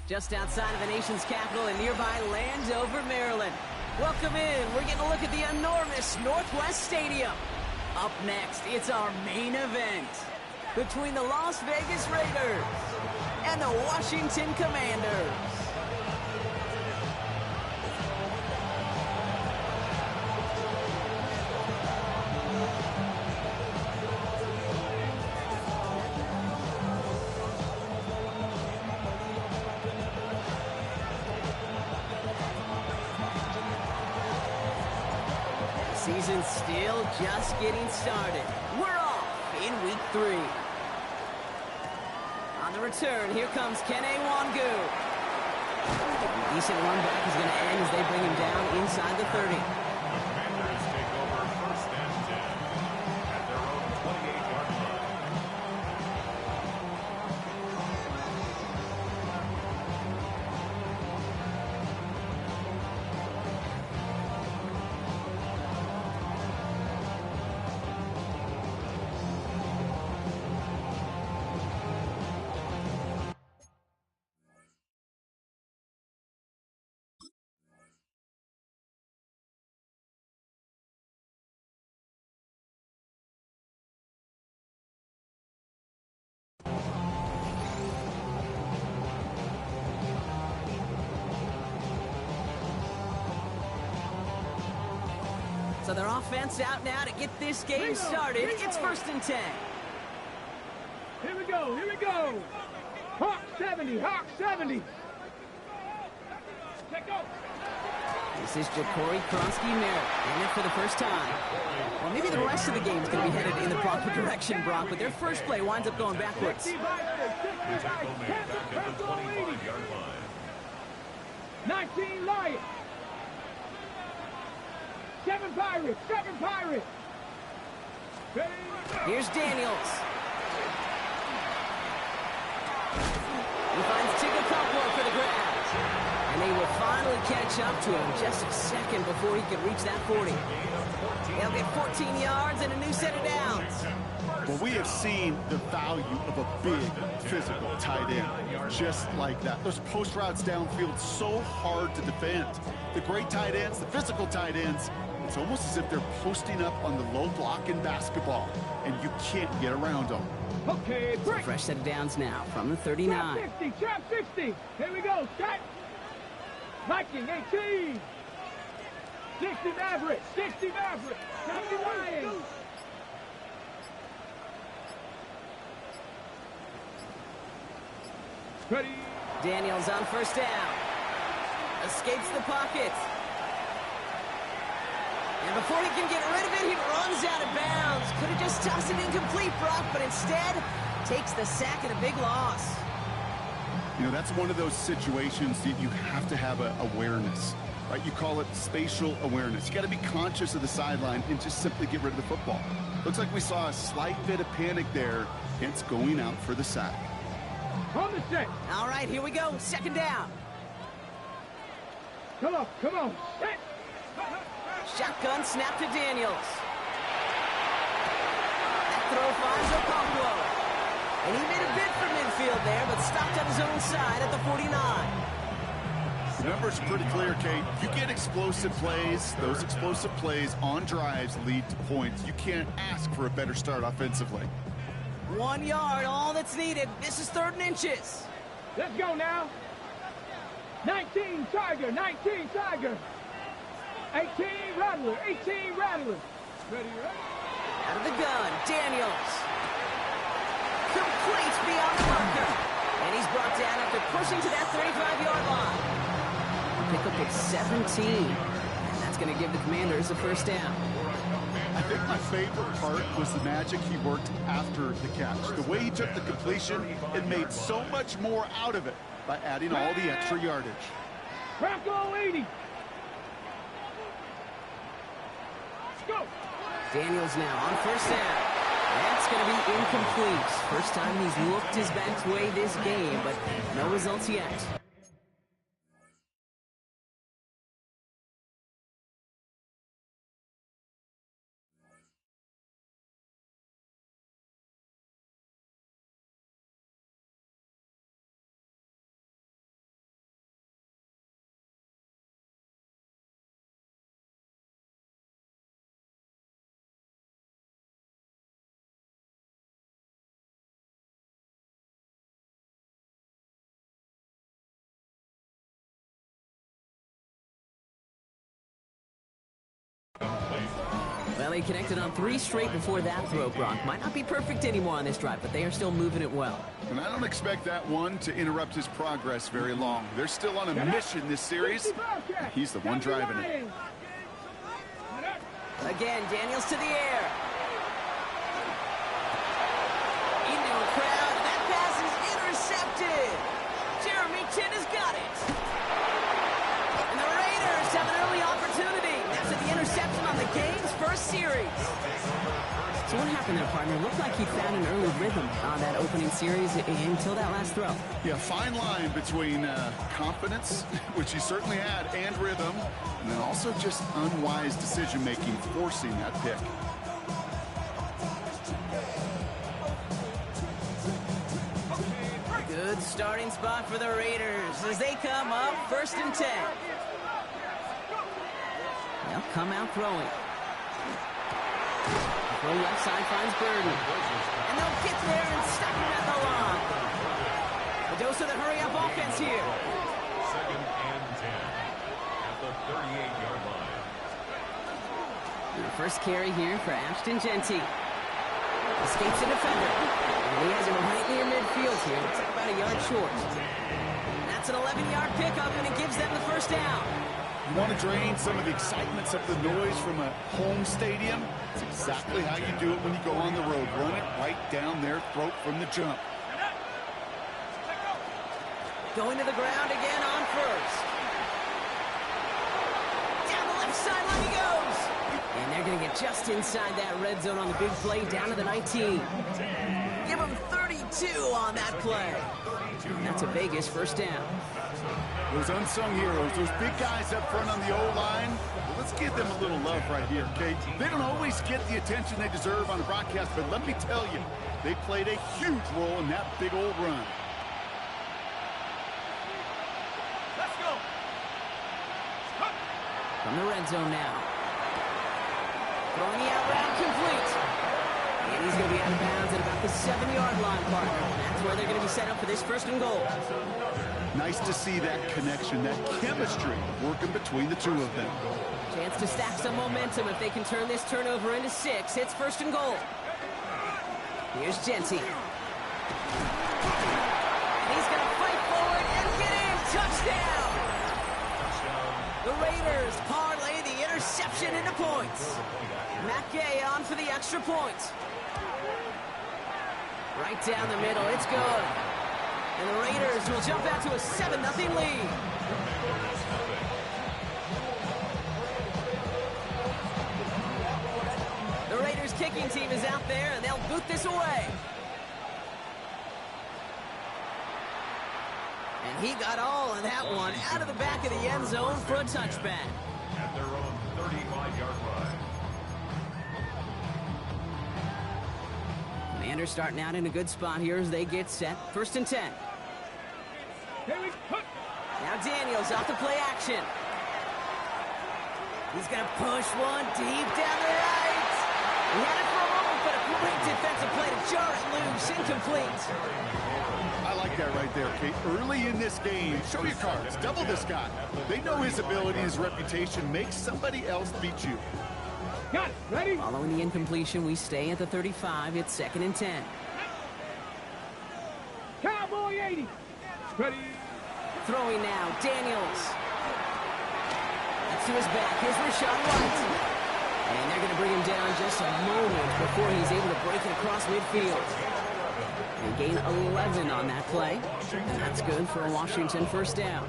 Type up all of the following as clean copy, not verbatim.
just outside of the nation's capital in nearby Landover, Maryland. Welcome in. We're getting a look at the enormous Northwest Stadium. Up next, it's our main event between the Las Vegas Raiders and the Washington Commanders. Season's still just getting started. We're off in week 3. On the return, here comes Kene Wangu. A decent run back is going to end as they bring him down inside the 30. Commanders take over first and 10 at their own 28-yard line. So their offense out now to get this game started. It's first and 10. Here we go, here we go. Hawk 70, Hawk 70. Check go. This is Ja'Cory Kronsky-Merritt in it for the first time. Well, maybe the rest of the game is going to be headed in the proper direction, Brock, but their first play winds up going backwards. The tackle made back at the 25-yard line. 19 Lions. 7 Pirates, 7 Pirates. Here's Daniels. He finds Tigger for the grabs. And they will finally catch up to him just a second before he could reach that 40. They'll get 14 yards and a new set of downs. Well, we have seen the value of a big, physical tight end, just like that. Those post routes downfield, so hard to defend. The great tight ends, the physical tight ends, it's almost as if they're posting up on the low block in basketball, and you can't get around them. Okay, So fresh set of downs now from the 39. Trap 60. Here we go, Scott. Viking 18. 60 Maverick, 60 Maverick. 70 Lions. Ready. Daniels on first down. Escapes the pocket. And before he can get rid of it, he runs out of bounds. Could have just tossed it incomplete, Brock, but instead takes the sack and a big loss. You know, that's one of those situations that you have to have awareness, right? You call it spatial awareness. You got to be conscious of the sideline and just simply get rid of the football. Looks like we saw a slight bit of panic there. It's going out for the sack. On the set. All right, here we go. Second down. Come on, come on. Set. Shotgun snap to Daniels. That throw finds Okonkwo. And he made a bid for midfield there, but stopped on his own side at the 49. The number's pretty clear, Kate. You get explosive plays. Those explosive plays on drives lead to points. You can't ask for a better start offensively. 1 yard, all that's needed. This is 3rd and inches. Let's go now. 19 Tiger, 19 Tiger. 18 Rattler, 18 Rattler. Ready, ready. Out of the gun, Daniels. Complete beyond the marker. And he's brought down after pushing to that 35-yard line. Pick up at 17. And that's going to give the Commanders a first down. I think my favorite part was the magic he worked after the catch. The way he took the completion and made so much more out of it by adding all the extra yardage. Bronco 80. Go. Daniels now on first down. That's going to be incomplete. First time he's looked his best way this game, but no results yet. They connected on 3 straight before that throw, Gronk. Might not be perfect anymore on this drive, but they are still moving it well. And I don't expect that one to interrupt his progress very long. They're still on a mission this series. He's the one driving it. Again, Daniels to the air. Into a crowd, and that pass is intercepted. Jeremy Chin has got it. And the Raiders have an early opportunity after the interception on the game's first series. So what happened there, partner? Looked like he found an early rhythm on that opening series until that last throw. Yeah, fine line between confidence, which he certainly had, and rhythm, and then also just unwise decision-making, forcing that pick. Good starting spot for the Raiders as they come up 1st and 10. They'll come out throwing. Throw left side finds Burden. And they'll get there and stop him at the line. A dose of the hurry-up offense here. 2nd and 10 at the 38-yard line. And the first carry here for Ashton Genty. Escapes the defender. And he has him right near midfield here. Looks like about a yard short. That's an 11-yard pickup, and it gives them the first down. You want to drain some of the excitements of the noise from a home stadium? It's exactly how you do it when you go on the road. Run it right down their throat from the jump. Going to the ground again on first. Down the left sideline he goes. And they're going to get just inside that red zone on the big play down to the 19. Give them 32 on that play. And that's a Vegas first down. Those unsung heroes, those big guys up front on the O-line, well, let's give them a little love right here, okay? They don't always get the attention they deserve on the broadcast, but let me tell you, they played a huge role in that big old run. Let's go. From the red zone now. Throwing the out route complete. And he's going to be out of bounds at about the 7-yard line, partner. That's where they're going to be set up for this 1st and goal. Nice to see that connection, that chemistry working between the two of them. Chance to stack some momentum if they can turn this turnover into 6. It's 1st and goal. Here's Genty. And he's going to fight forward and get in. Touchdown! The Raiders parlay the interception into points. Matt Gay on for the extra point. Right down the middle. It's good. And the Raiders will jump out to a 7-0 lead. The Raiders kicking team is out there, and they'll boot this away. And he got all of that one out of the back of the end zone for a touchback. At their own 35-yard line. Commanders starting out in a good spot here as they get set. 1st and 10. Now Daniels off the play action. He's going to push one deep down the right. He had it for a moment, but a great defensive play to jar it loose. Incomplete. I like that right there, Kate. Early in this game, show your cards. Double this guy. They know his ability, his reputation. Make somebody else beat you. Got it. Ready? Following the incompletion, we stay at the 35. It's 2nd and 10. Cowboy 80. Ready? Throwing now, Daniels. That's to his back. Here's Rashawn White. And they're going to bring him down just a moment before he's able to break it across midfield. They gain 11 on that play. And that's good for a Washington first down.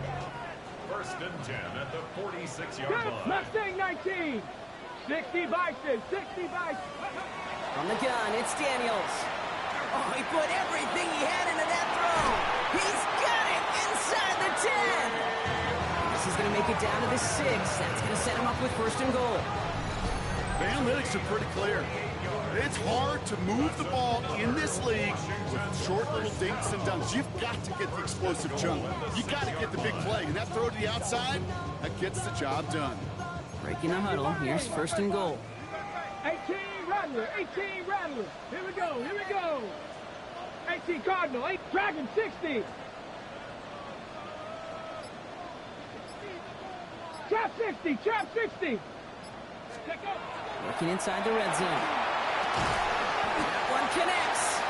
1st and 10 at the 46-yard line. Mustang 19. 60 Bison. 60 Bison. From the gun, it's Daniels. Oh, he put everything he had into that throw. He's got it inside the 10. This is going to make it down to the 6. That's going to set him up with 1st and goal. The analytics are pretty clear. It's hard to move the ball in this league with short little dinks and dunks. You've got to get the explosive jump. You've got to get the big play. And that throw to the outside, that gets the job done. Breaking the huddle. Here's 1st and goal. 18 Rattler. 18 Rattler. Here we go. Here we go. 18 Cardinal. 8 Dragon 60. Trap 60. Trap 60. Working inside the red zone. That one connects.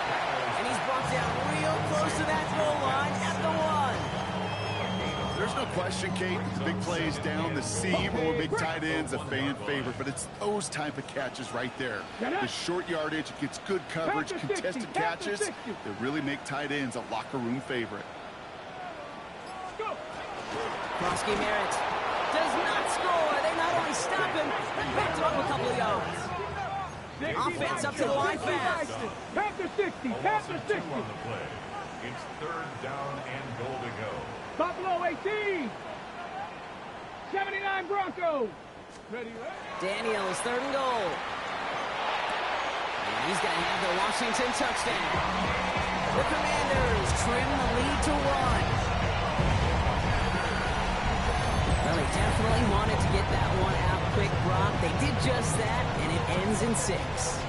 And he's brought down real close to that goal line at the 1. There's no question, Kate, the big plays down the seam or big tight ends a fan favorite, but it's those type of catches right there. The short yardage, gets good coverage, contested catches that really make tight ends a locker room favorite. Krosky Merritt does not score. They not only stop him, but backed him up a couple of yards. Offense up to the line fast. Panther 60, Panther 60. On the play. It's 3rd down and goal to go. Buffalo 18. 79 Broncos. Ready? Daniels, 3rd and goal. And he's going to have the Washington touchdown. The Commanders trim the lead to 1. Well, they definitely wanted to get that one out quick, Brock. They did just that, and it ends in 6.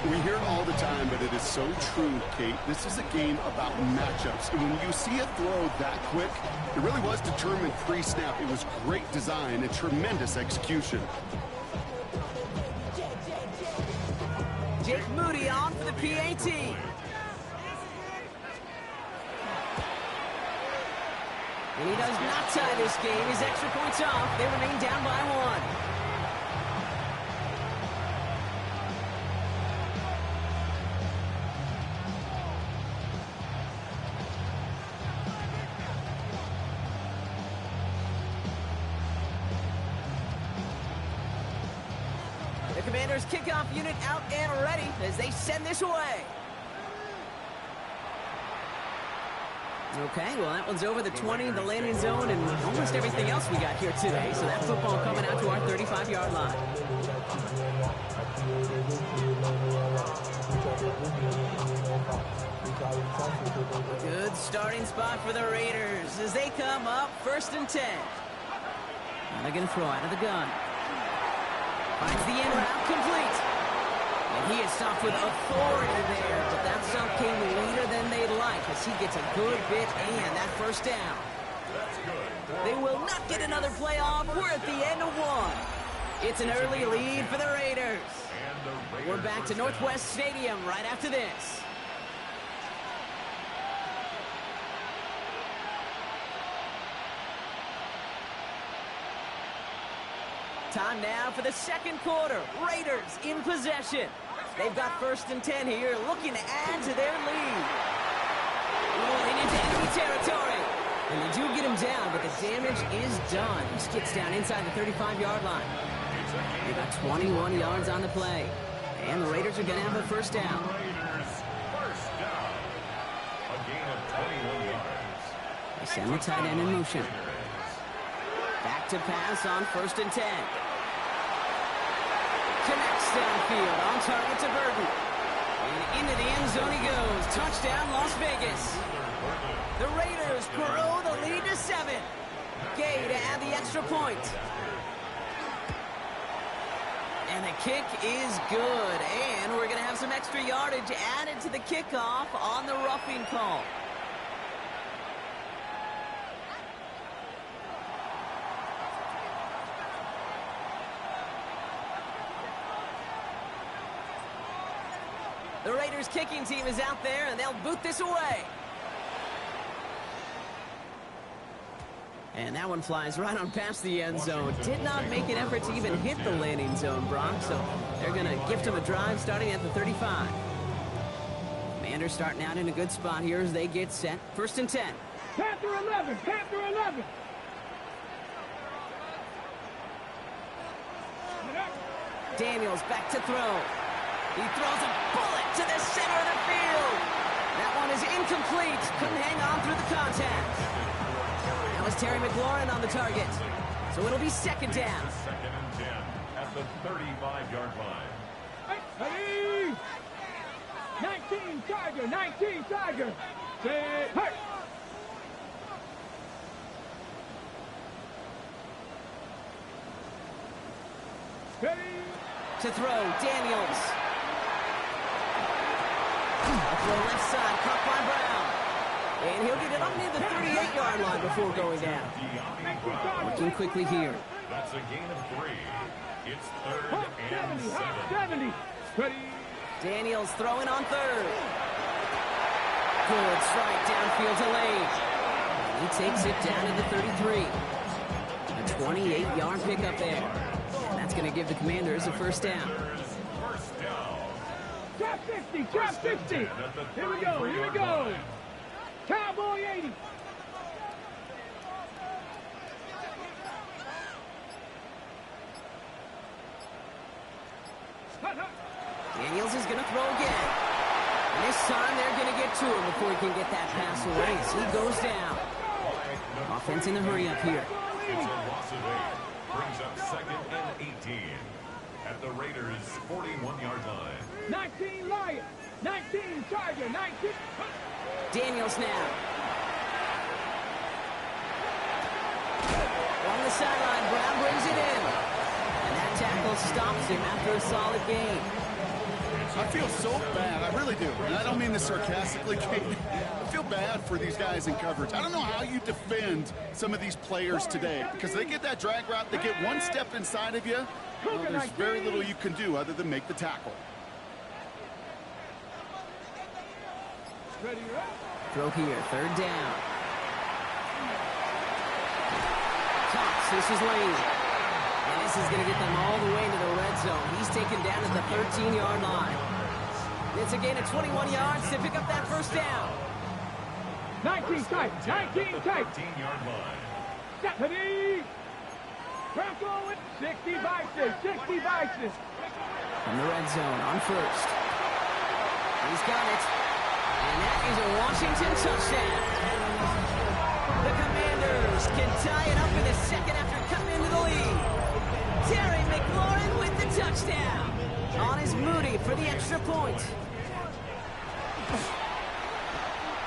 We hear it all the time, but it is so true, Kate. This is a game about matchups. And when you see a throw that quick, it really was determined pre-snap. It was great design and tremendous execution. Jake Moody on for the PAT. And he does not tie this game. His extra points off. They remain down by 1. The Commanders' kickoff unit out and ready as they send this away. Okay, well, that one's over the 20, the landing zone, and almost everything else we got here today. So that football coming out to our 35-yard line. Good starting spot for the Raiders as they come up 1st and 10. Now they're going to throw out of the gun. Finds the in route complete. And he is stopped with authority there, but that stop came later than they'd like as he gets a good bit and that 1st down. They will not get another play off. We're at the end of 1. It's an early lead for the Raiders. We're back to Northwest Stadium right after this. Time now for the 2nd quarter. Raiders in possession. They've got 1st and 10 here, looking to add to their lead. Rolling into enemy territory. And they do get him down, but the damage is done. He gets down inside the 35-yard line. They've got 21 yards on the play. And the Raiders are going to have a 1st down. Raiders, 1st down. A gain of 21 yards. They send the tight end in motion. Back to pass on 1st and 10. Connects downfield on target to Burton. And into the end zone he goes. Touchdown, Las Vegas. The Raiders grow the lead to 7. Gay to add the extra point. And the kick is good. And we're going to have some extra yardage added to the kickoff on the roughing call. The Raiders kicking team is out there, and they'll boot this away. And that one flies right on past the end zone. Did not make an effort to even hit the landing zone, Brock, so they're going to gift him a drive starting at the 35. Commanders starting out in a good spot here as they get set. 1st and 10. Panther 11, Panther 11. Daniels back to throw. He throws a bullet to the center of the field. That one is incomplete. Couldn't hang on through the contact. That was Terry McLaurin on the target. So it'll be 2nd down. 2nd and 10 at the 35-yard line. Hey! 19 Tiger, 19 Tiger. Hey! Ready? To throw, Daniels. A throw left side, caught by Brown. And he'll get it up near the 38-yard line before going down. Working quickly here. That's a gain of 3. It's 3rd and 7. 70. Ready. Daniels throwing on 3rd. Good strike downfield to Lane. He takes it down to the 33. A 28-yard pickup there. And that's going to give the Commanders a first down. First down. Trap 50. Trap 50. Here we go. Here we go. Cowboy 80. Daniels is going to throw again. And this time they're going to get to him before he can get that pass away as he goes down. Offense in the hurry up here. It's a loss of 8. Brings up 2nd and 18. At the Raiders' 41-yard line. 19 Lion. 19 Charger. 19. Daniels now. On the sideline, Brown brings it in. And that tackle stops him after a solid gain. I feel so bad. I really do. And I don't mean this sarcastically, Kate. I feel bad for these guys in coverage. I don't know how you defend some of these players today because they get that drag route, they get one step inside of you. Well, there's very little you can do other than make the tackle. Ready, right? Throw here, 3rd down. Tops, this is Lane. And this is going to get them all the way into the red zone. He's taken down at the 13-yard line. It's a gain of 21 yards to pick up that first down. 19 tight. 19 tight. 13-yard line. Stephanie. Crackle with 60 Bison. 60 Bison. From the red zone on 1st. He's got it. And that is a Washington touchdown. The Commanders can tie it up in the 2nd after coming into the lead. Terry McLaurin with the touchdown. On his Moody for the extra point.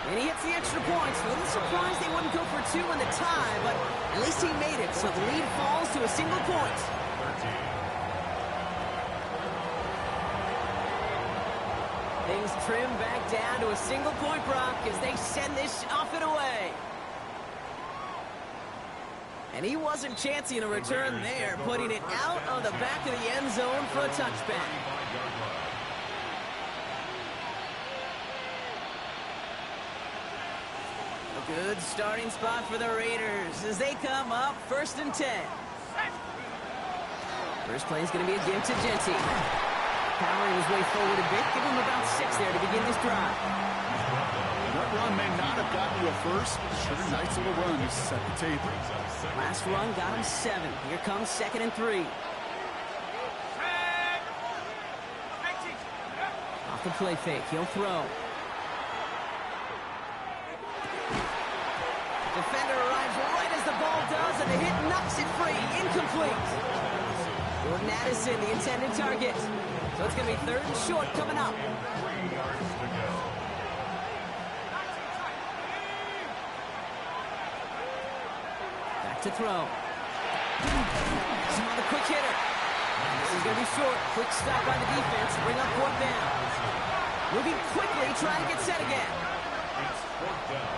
And he hits the extra points. A little surprised they wouldn't go for 2 in the tie, but at least he made it, so the lead falls to a single point. 13. Things trim back down to a single point, Brock, as they send this off and away. And he wasn't chancing a return there, putting it out of the back of the end zone for a touchback. A good starting spot for the Raiders as they come up 1st and 10. First play is going to be a give to Genty. Powering his way forward a bit. Give him about 6 there to begin this drive. That run may not have gotten you a first, but sure, nice little run to set the table. Last run got him 7. Here comes 2nd and 3. Off the play fake, he'll throw. Defender arrives right as the ball does, and the hit knocks it free. Incomplete. Jordan Addison, the intended target. So it's going to be 3rd and short coming up. 3 yards to go. To throw. Smart, a quick hitter. This is going to be short. Quick stop by the defense. Bring up 4th down. Moving quickly, trying to get set again. It's 4th down.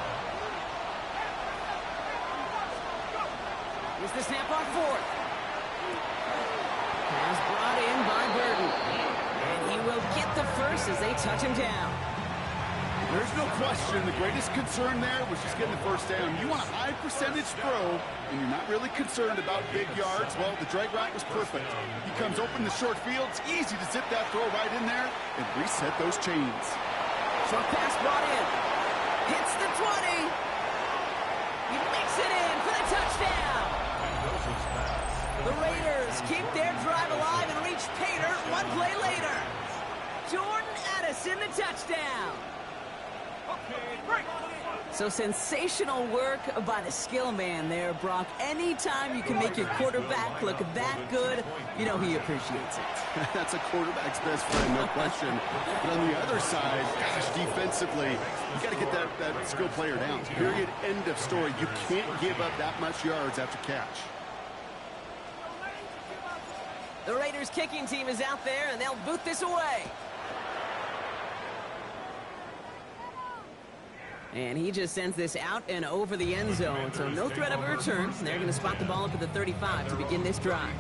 Here's the snap on 4th. Pass brought in by Burton. And he will get the first as they touch him down. There's no question. The greatest concern there was just getting the first down. You want a high percentage throw, and you're not really concerned about big yards. Well, the drag route was perfect. He comes open the short field. It's easy to zip that throw right in there and reset those chains. Short pass brought in. Hits the 20. He makes it in for the touchdown. The Raiders keep their drive alive and reach pay dirt 1 play later. Jordan Addison, the touchdown. So sensational work by the skill man there, Brock. Anytime you can make your quarterback look that good, you know he appreciates it. That's a quarterback's best friend, no question. But on the other side, gosh, defensively, you got to get that skill player down. Period, end of story. You can't give up that much yards after catch. The Raiders kicking team is out there, and they'll boot this away. And he just sends this out and over the end zone, so no threat of a return. They're going to spot the ball up at the 35 to begin this drive.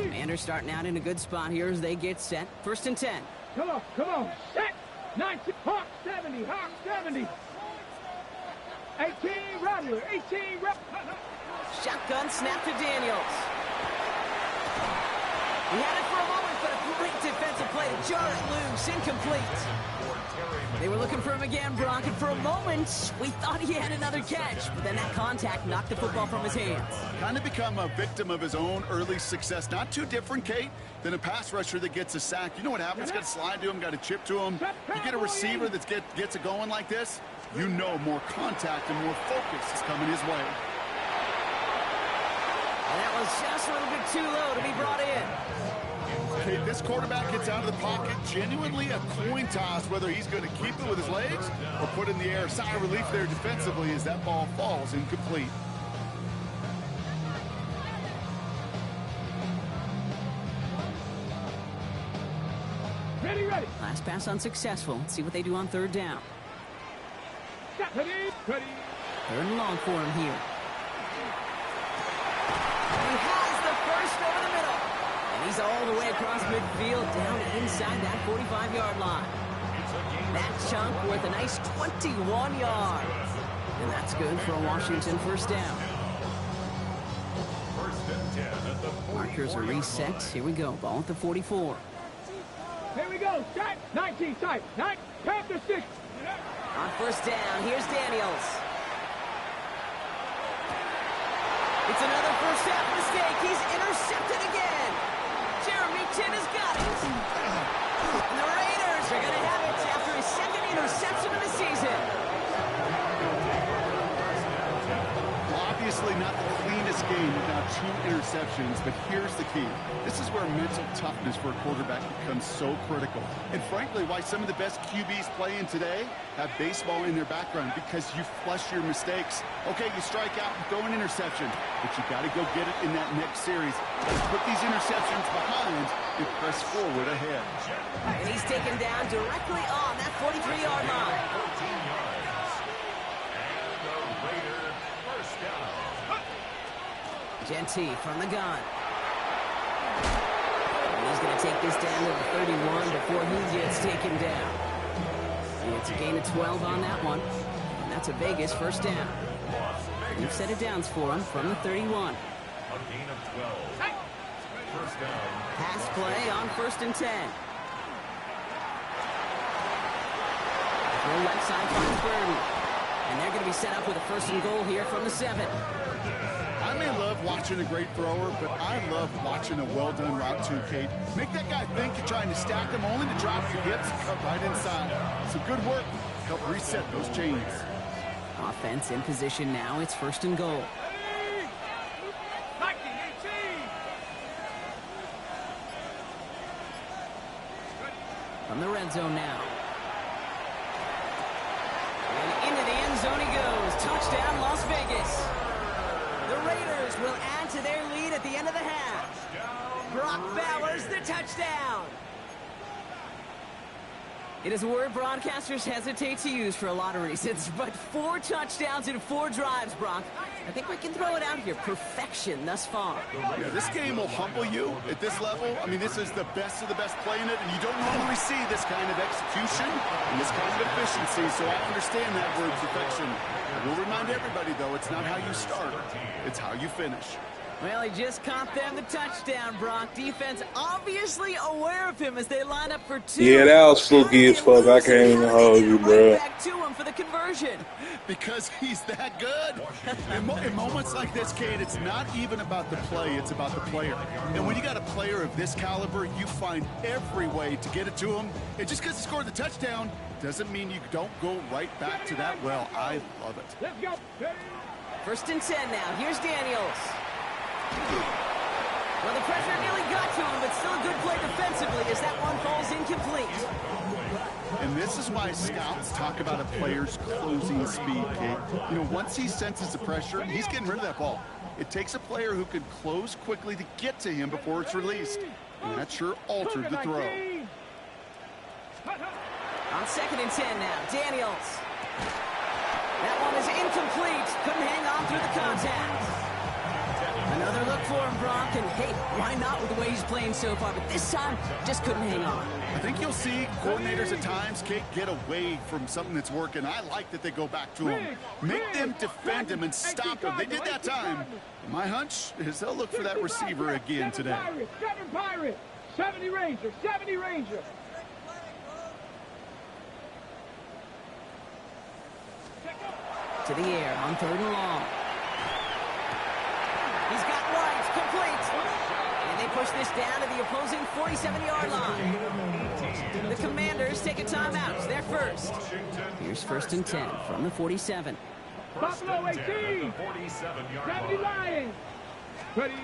Commanders starting out in a good spot here as they get set. 1st and 10. Come on, set. 19, Hawk 70, Hawk 70. 18, Rattler, 18, Shotgun snap to Daniels. He had it for a moment, but a great defensive play to jar it loose. Incomplete. They were looking for him again, Brock, and for a moment, we thought he had another catch. But then that contact knocked the football from his hands. Kind of become a victim of his own early success. Not too different, Kate, than a pass rusher that gets a sack. You know what happens? Got to slide to him, got to chip to him. You get a receiver that gets it going like this, you know more contact and more focus is coming his way. And that was just a little bit too low to be brought in. Okay, this quarterback gets out of the pocket, genuinely a coin toss whether he's going to keep it with his legs or put it in the air. Sigh of relief there defensively as that ball falls incomplete. Ready. Last pass unsuccessful. Let's see what they do on 3rd down. Ready. 3rd and long for him here. He has the first over the middle. And he's all the way across midfield down inside that 45-yard line. That chunk worth a nice 21 yards. And that's good for a Washington 1st down. 1st and 10 at the Markers are reset. Here we go. Ball at the 44. Here we go. Set. 19 tight. 9. Panther 6. On 1st down, here's Daniels. It's another first half mistake. He's intercepted again. Jeremy Chin has got it. And the Raiders are going to have it after his 2nd interception of the season. Obviously not the cleanest game without 2 interceptions, but here's the key. This is where mental toughness for a quarterback becomes so critical. And frankly, why some of the best QBs playing today have baseball in their background, because you flush your mistakes. Okay, you strike out and throw an interception, but you got to go get it in that next series. Let's put these interceptions behind and press forward ahead. And he's taken down directly on that 43-yard line. 14 yards. And the Raider 1st down. Genty from the gun. And he's going to take this down to the 31 before he gets taken down. And it's a gain of 12 on that one. And that's a Vegas 1st down. We've set it downs for him from the 31. A gain of 12. 1st down. Pass play on 1st and 10. Throw left side finds Burden. And they're going to be set up with a 1st and goal here from the 7. I may love watching a great thrower, but I love watching a well-done route too, Kate. Make that guy think you're trying to stack him, only to drop your hips and cut right inside. So good work. Help reset those chains. Offense in position now. It's 1st and goal. From the red zone now. And into the end zone he goes. Touchdown, Las Vegas. The Raiders will add to their lead at the end of the half. Brock Bowers, the touchdown. It is a word broadcasters hesitate to use for a lot of reasons, but 4 touchdowns in 4 drives, Brock. I think we can throw it out here. Perfection thus far. Yeah, this game will humble you at this level. I mean, this is the best of the best playing it, and you don't normally see this kind of execution and this kind of efficiency, so I understand that word perfection. I will remind everybody, though, it's not how you start, it's how you finish. Well, he just caught them the touchdown, Brock. Defense obviously aware of him as they line up for 2. Yeah, that was fluky as fuck. I can't even hold you, bro. Back to him for the conversion. Because he's that good. In moments like this, Kate, it's not even about the play, it's about the player. And when you got a player of this caliber, you find every way to get it to him. And just because he scored the touchdown doesn't mean you don't go right back to that well. I love it. Let's go. 1st and 10 now. Here's Daniels. Well, the pressure nearly got to him, but still a good play defensively as that one falls incomplete. And this is why scouts talk about a player's closing speed, Kate. You know, once he senses the pressure, he's getting rid of that ball. It takes a player who can close quickly to get to him before it's released. And that sure altered the throw. On 2nd and 10 now, Daniels. That one is incomplete. Couldn't hang on through the contact. Another look for him, Brock, and hey, why not with the way he's playing so far? But this time, just couldn't hang on. I think you'll see coordinators at times, Kate, get away from something that's working. I like that they go back to him. Make them defend him and stop him. They did that time. And my hunch is they'll look for that receiver again today. 7 Pirates, 70 Rangers, 70 Rangers. To the air on 3rd and long. He's got White, complete. And they push this down to the opposing 47-yard line. The Commanders take a timeout. They're first. Here's 1st and 10 from the 47. Buffalo 18. 70 Lions. Ready.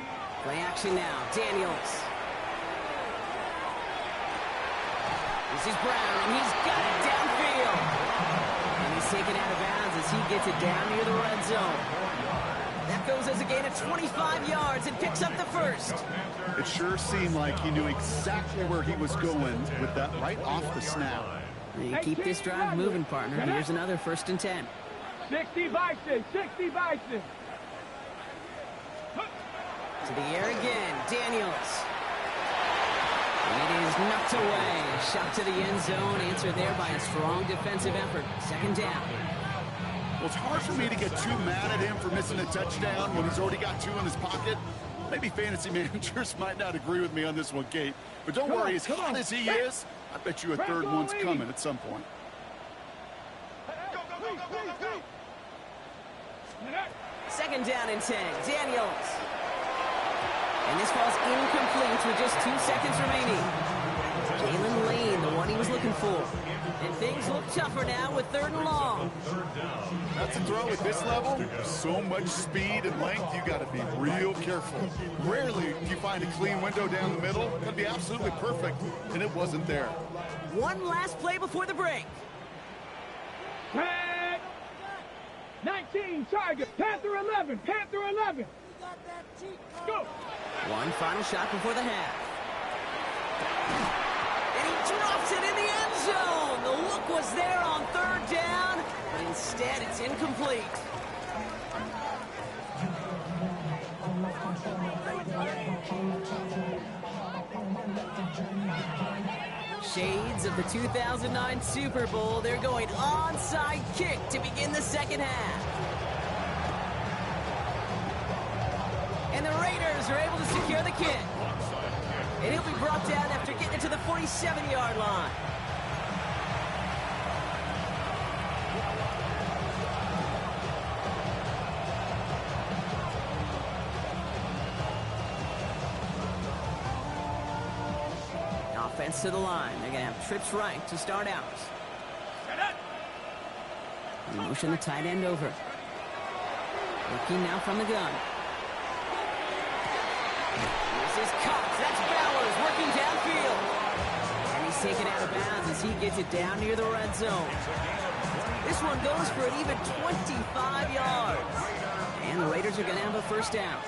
Play action now. Daniels. This is Brown, and he's got it downfield. And he's taken out of bounds as he gets it down near the red zone. That goes as a gain of 25 yards and picks up the first. It sure seemed like he knew exactly where he was going with that right off the snap. You keep this drive moving, partner. Here's another 1st and 10. 60 Bison, 60 Bison. To the air again, Daniels. It is knocked away. A shot to the end zone, answered there by a strong defensive effort. 2nd down. Well, it's hard for me to get too mad at him for missing a touchdown when he's already got 2 in his pocket. Maybe fantasy managers might not agree with me on this one, Kate. But don't worry, as hot as he is, I bet you a 3rd one's coming at some point. 2nd down and 10. Daniels. And this falls incomplete with just 2 seconds remaining. Jalen Lane, the one he was looking for. And things look tougher now with 3rd and long. That's a throw at this level. So much speed and length, you got to be real careful. Rarely do you find a clean window down the middle. That'd be absolutely perfect, and it wasn't there. One last play before the break. 19 target, Panther 11, Panther 11. Go. One final shot before the half. And he drops it in the end zone. The look was there on 3rd down, but instead it's incomplete. Shades of the 2009 Super Bowl. They're going onside kick to begin the 2nd half. And the Raiders are able to secure the kick. And he'll be brought down after getting it to the 47-yard line. Offense to the line. They're going to have trips right to start out. They motion the tight end over. Looking now from the gun. This is Cox. That's Bowers working downfield. And he's taken out of bounds as he gets it down near the red zone. This one goes for an even 25 yards. And the Raiders are going to have a 1st down.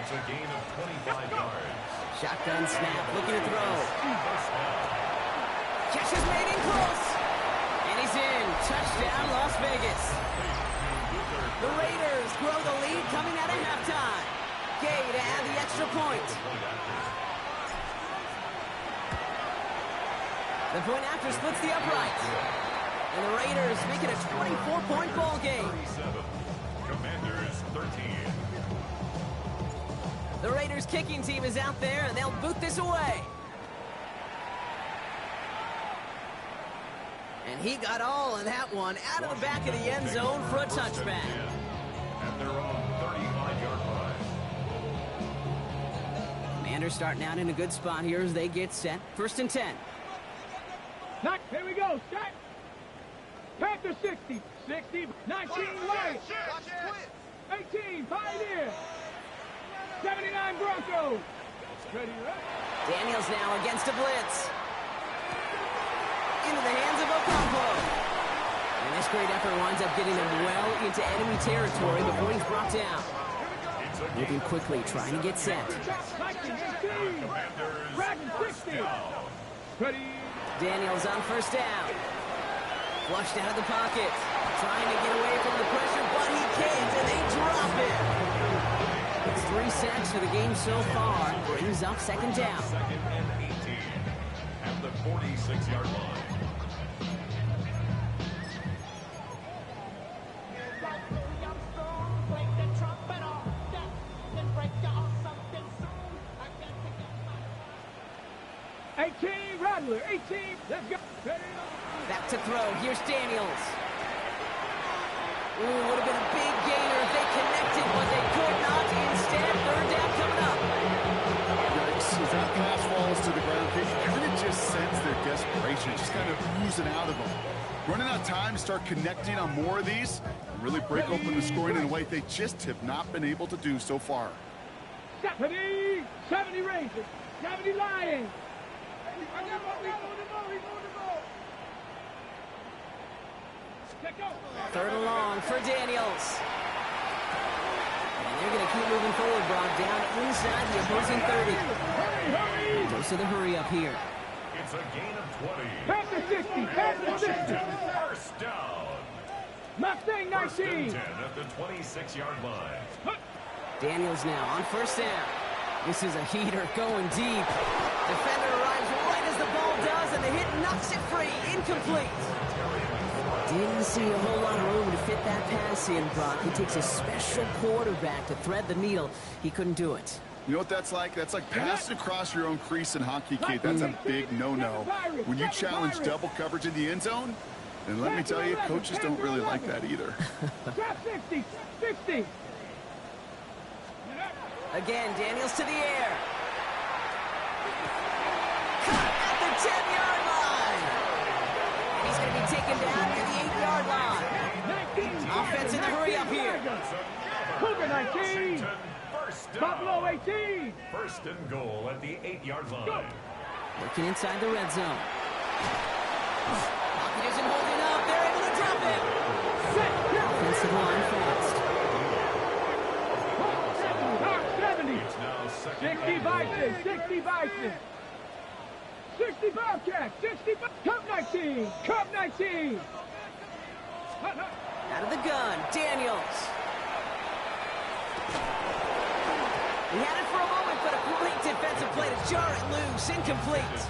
It's a gain of 25 yards. Shotgun snap, looking to throw. Catch is made in close. And he's in. Touchdown, Las Vegas. The Raiders grow the lead coming out of halftime. Gay to add the extra point. The point after splits the uprights. And the Raiders make it a 24-point ball game. Commanders 13. The Raiders kicking team is out there, and they'll boot this away. And he got all of that one out of the back of the end zone for a touchback. At their own 35-yard line. Commanders starting out in a good spot here as they get set. 1st and 10. Here we go, set. Panther 60, 19 White. 18 Pioneer. 79 Broncos. Ready, right? Daniels now against a blitz. into the hands of Ocampo. And this great effort winds up getting him well into enemy territory before he's brought down. Moving quickly, trying to get set. Daniels on first down. Flushed out of the pocket. Trying to get away from the pressure, but he can't, and they drop it. It's 3 sacks for the game so far. Brings up second down. Second and 18 at the 46-yard line. Rattler, 18, let's go. Back to throw, here's Daniels. Ooh, would have been a big gainer if they connected, but they could not. Instead, third down coming up. As that pass falls to the ground, you kind of just sense their desperation, just kind of oozing out of them. Running out of time to start connecting on more of these and really break open the scoring in a way they just have not been able to do so far. 70 Rangers, 70 Lions. Third and long for Daniels. And they're going to keep moving forward, Brock, down inside the opposing 30. Goes to the hurry up here. It's a gain of 20. Panther 60, Panther 60. First down. Mustang 19. First and 10 at the 26-yard line. Daniels now on first down. This is a heater going deep. Defender arrives right as the ball does, and the hit knocks it free. Incomplete. Didn't see a whole lot of room to fit that pass in, Brock. It takes a special quarterback to thread the needle. He couldn't do it. You know what that's like? That's like passing across your own crease in hockey, kid. That's a big no-no. When you challenge double coverage in the end zone, then let me tell you, coaches don't really like that either. Drop 60, 60. Again, Daniels to the air. Cut at the 10-yard line. And he's going to be taken down at the 8-yard line. Offense in the hurry up here. Cougar 19. Buffalo 18. First and goal at the 8-yard line. Working inside the red zone. Pocket isn't holding up. They're able to drop it. Offensive line fast. 60 Bison, 60 Bison. 60 Bobcats, 60 Cup 19, Cup 19. Out of the gun, Daniels. He had it for a moment, but a great defensive play to jar it loose. Incomplete.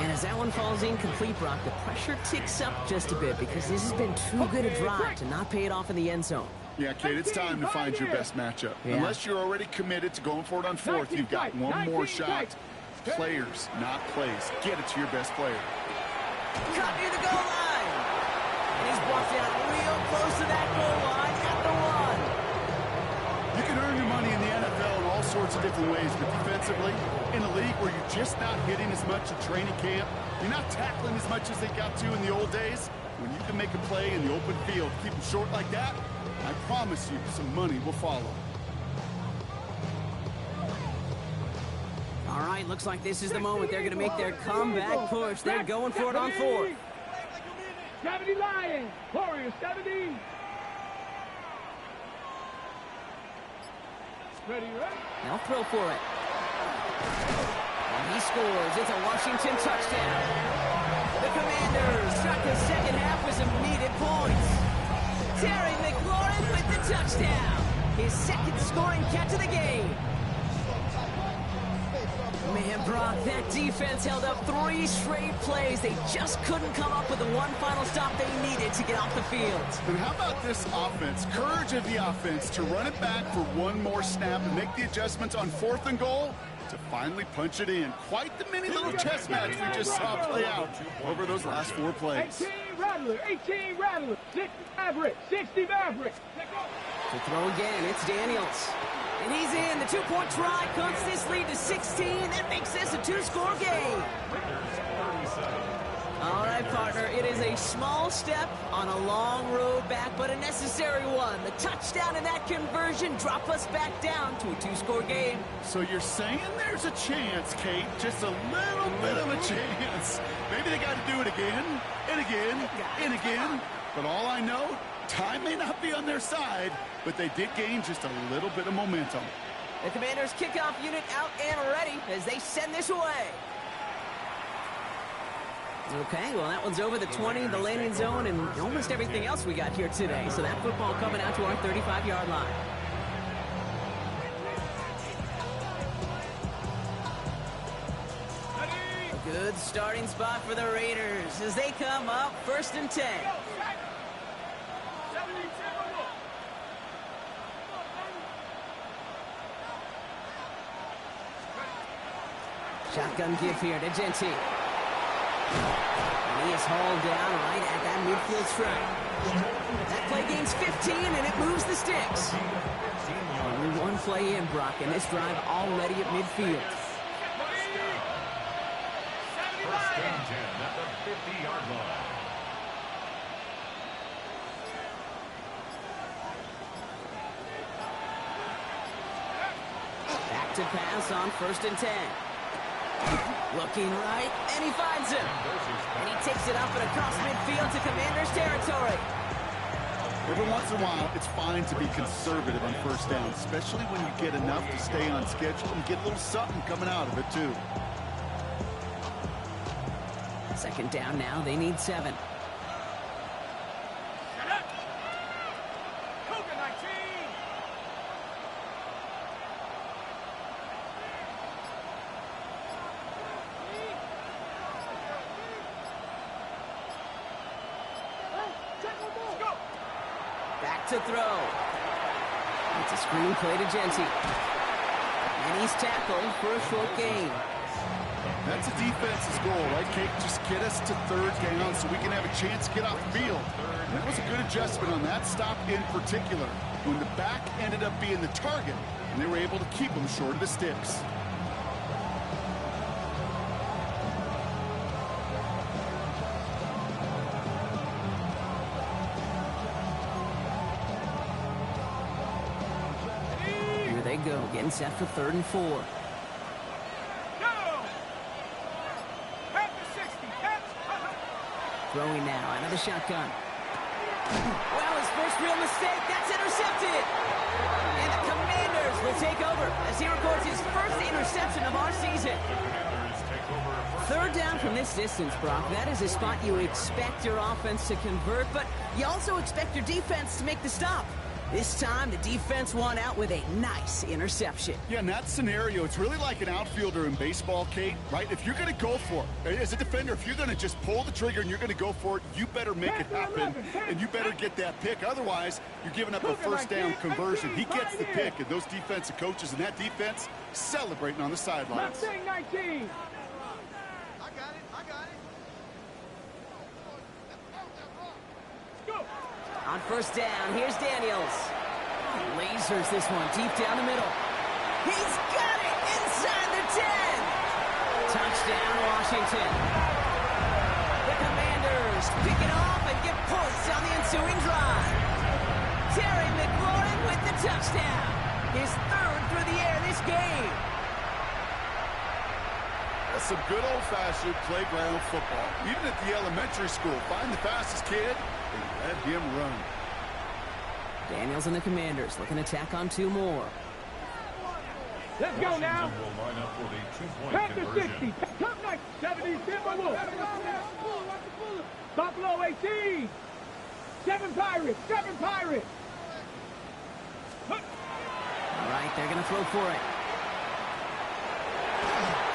And as that one falls incomplete, Brock, the pressure ticks up just a bit because this has been too good a drive to not pay it off in the end zone. Yeah, Kate, it's time to find your best matchup. Yeah. Unless you're already committed to going for it on fourth, you've got one more shot. Players, not plays. Get it to your best player. Cut near the goal line. And he's brought down real close to that goal line at the 1. You can earn your money in the NFL in all sorts of different ways, but defensively, in a league where you're just not hitting as much in training camp, you're not tackling as much as they got to in the old days, when you can make a play in the open field, keep them short like that, I promise you some money will follow. All right, looks like this is the moment they're going to make their comeback push. They're going for it on fourth. 70 Lions, Warriors 70. Ready, right? They'll throw for it. And he scores. It's a Washington touchdown. The Commanders start the second half with some needed points. Terry McLaurin with the touchdown. His second scoring catch of the game. Man, Brock, that defense held up 3 straight plays. They just couldn't come up with the one final stop they needed to get off the field. And how about this offense? Courage of the offense to run it back for one more snap and make the adjustments on fourth and goal to finally punch it in. Quite the mini little chess match we just saw play out over those last 4 plays. 18 Rattler, 18 Rattler, 60 Maverick, 60 Maverick. To throw again, it's Daniels. And he's in. The 2-point try cuts this lead to 16. That makes this a 2-score game. All right, partner, it is a small step on a long road back, but a necessary one. The touchdown and that conversion drop us back down to a 2-score game. So you're saying there's a chance, Kate, just a little bit of a chance. Maybe they got to do it again, and again, and again. But all I know, time may not be on their side, but they did gain just a little bit of momentum. The Commanders' kickoff unit out and ready as they send this away. Okay, well, that one's over the 20, the landing zone, and almost everything else we got here today. So that football coming out to our 35-yard line. A good starting spot for the Raiders as they come up 1st and 10. Shotgun give here to Genty. And he is hauled down right at that midfield stripe. That play gains 15, and it moves the sticks. Only one play in, Brock, and this drive already at midfield. 1st and 10 at the 50-yard line. Back to pass on 1st and 10. Looking right, and he finds him. And he takes it up and across midfield to Commanders territory. Every once in a while, it's fine to be conservative on 1st down, especially when you get enough to stay on schedule and get a little something coming out of it, too. 2nd down now, they need 7. Back to throw. It's a screen play to Genty. And he's tackled for a short gain. That's a defense's goal, right, Kate? Just get us to 3rd down so we can have a chance to get off the field. And that was a good adjustment on that stop in particular, when the back ended up being the target, and they were able to keep him short of the sticks. They go, getting set for 3rd and 4. Throwing now out of the shotgun. Well, his first real mistake, that's intercepted. And the Commanders will take over as he records his first interception of our season. 3rd down from this distance, Brock. That is a spot you expect your offense to convert, but you also expect your defense to make the stop. This time, the defense won out with a nice interception. Yeah, in that scenario, it's really like an outfielder in baseball, Kate, right? If you're going to go for it, as a defender, if you're going to just pull the trigger and you're going to go for it, you better make it happen, and you better get that pick. Otherwise, you're giving up a 1st down conversion. He gets the pick, and those defensive coaches and that defense celebrating on the sidelines. 19. On 1st down, here's Daniels. Lasers this one deep down the middle. He's got it inside the 10. Touchdown, Washington. The Commanders pick it off and get points on the ensuing drive. Terry McLaurin with the touchdown. His 3rd through the air this game. That's some good old-fashioned playground football. Even at the elementary school, find the fastest kid and let him run. Daniels and the Commanders looking to tack on 2 more. Let's go now. Will line up for the 2-point Pack the conversion. 60. Top next. 70. Timberwolves. Buffalo 18. 7 Pirates. 7 Pirates. All right, they're going to throw for it.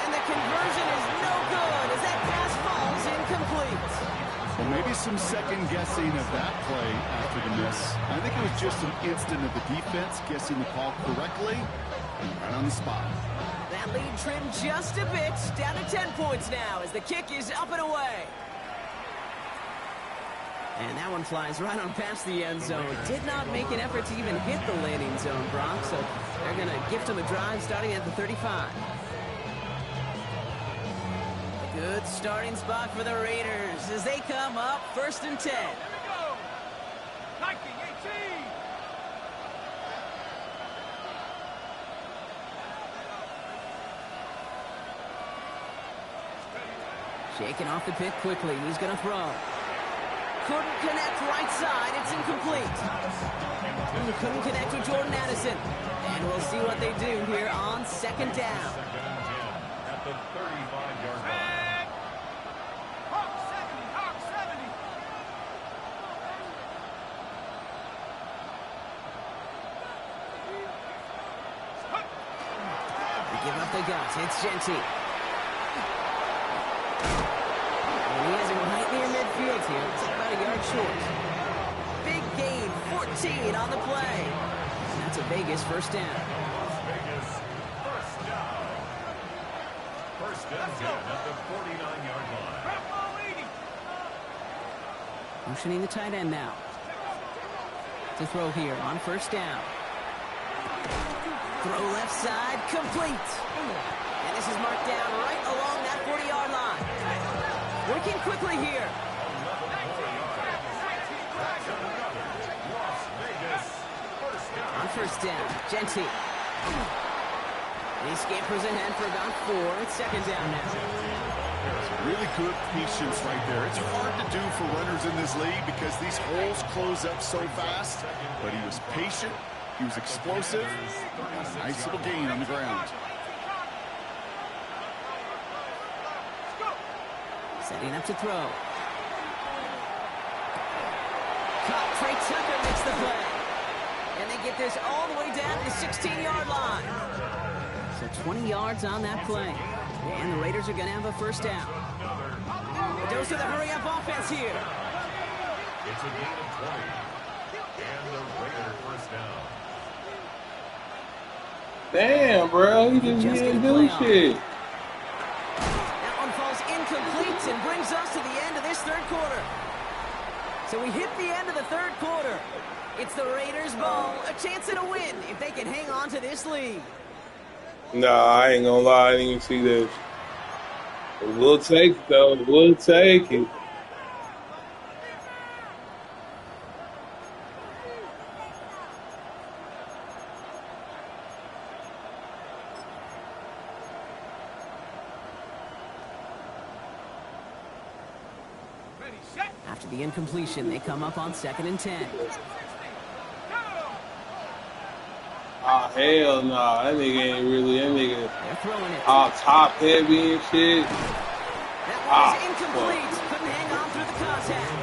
And the conversion is no good as that pass falls incomplete. Well, maybe some second guessing of that play after the miss. I think it was just an instant of the defense guessing the call correctly and right on the spot. That lead trimmed just a bit, down to 10 points now as the kick is up and away. And that one flies right on past the end zone. Did not make an effort to even hit the landing zone, Brock, so they're going to gift him a drive starting at the 35. Good starting spot for the Raiders as they come up 1st and 10. Here we go. Viking 18. Shaking off the pick quickly. He's going to throw. Couldn't connect right side. It's incomplete. Couldn't connect with Jordan Addison. And we'll see what they do here on 2nd down. At the 35-yard line. Hawk 70. Hawk 70. They give up the guts. It's Genty. And he has him right near midfield here. It's about a yard short. Big gain, 14 on the play. And that's a Vegas 1st down. Las Vegas, 1st down. 1st and 10 at the 49-yard line. Motioning the tight end now. To throw here on 1st down. Throw left side, complete. And this is marked down right along that 40-yard line. Working quickly here. Las Vegas, 1st down. On 1st down, Genty. He scampers ahead for about 4. It's 2nd down now. Really good patience right there. It's hard to do for runners in this league because these holes close up so fast. But he was patient. He was explosive. Got a nice little gain on the ground. Setting up to throw. Caught. Trey Tucker makes the play. And they get this all the way down to the 16-yard line. So 20 yards on that play. And the Raiders are going to have a 1st down. A dose of the hurry-up offense here. It's a gain of 20. And the Raider 1st down. Damn, bro. He just didn't do shit. That one falls incomplete and brings us to the end of this 3rd quarter. So we hit the end of the 3rd quarter. It's the Raiders' ball, a chance at a win if they can hang on to this lead. Nah, I ain't gonna lie. I didn't even see this. We'll take it, though. We'll take it. Ready, set. After the incompletion, they come up on 2nd and 10. Ah, hell nah. That nigga ain't really. That nigga They're throwing it. top heavy and shit. That one is incomplete. Couldn't hang on through the contact.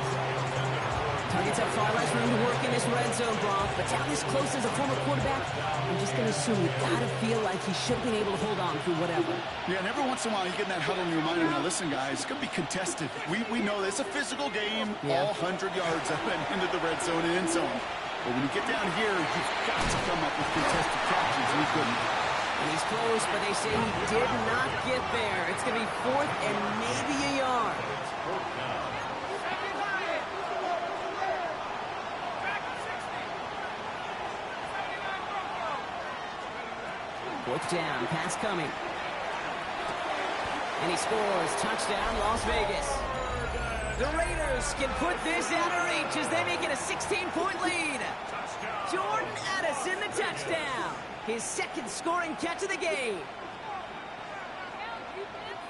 Targets have far less room to work in this red zone, Bronx. But down this close as a former quarterback, I'm just going to assume you got to feel like he should have been able to hold on through whatever. Yeah, and every once in a while you get in that huddle in your mind. Now, listen, guys, it's going to be contested. We know it's a physical game, all 100 yards up and into the red zone and end zone. But when you get down here, you've got to come up with contested catches, and he couldn't. And he's close, but they say he did not get there. It's going to be 4th and maybe a yard. 4th down, pass coming. And he scores. Touchdown, Las Vegas. The Raiders can put this out of reach as they make it a 16-point lead. Jordan Addison, the touchdown. His 2nd scoring catch of the game.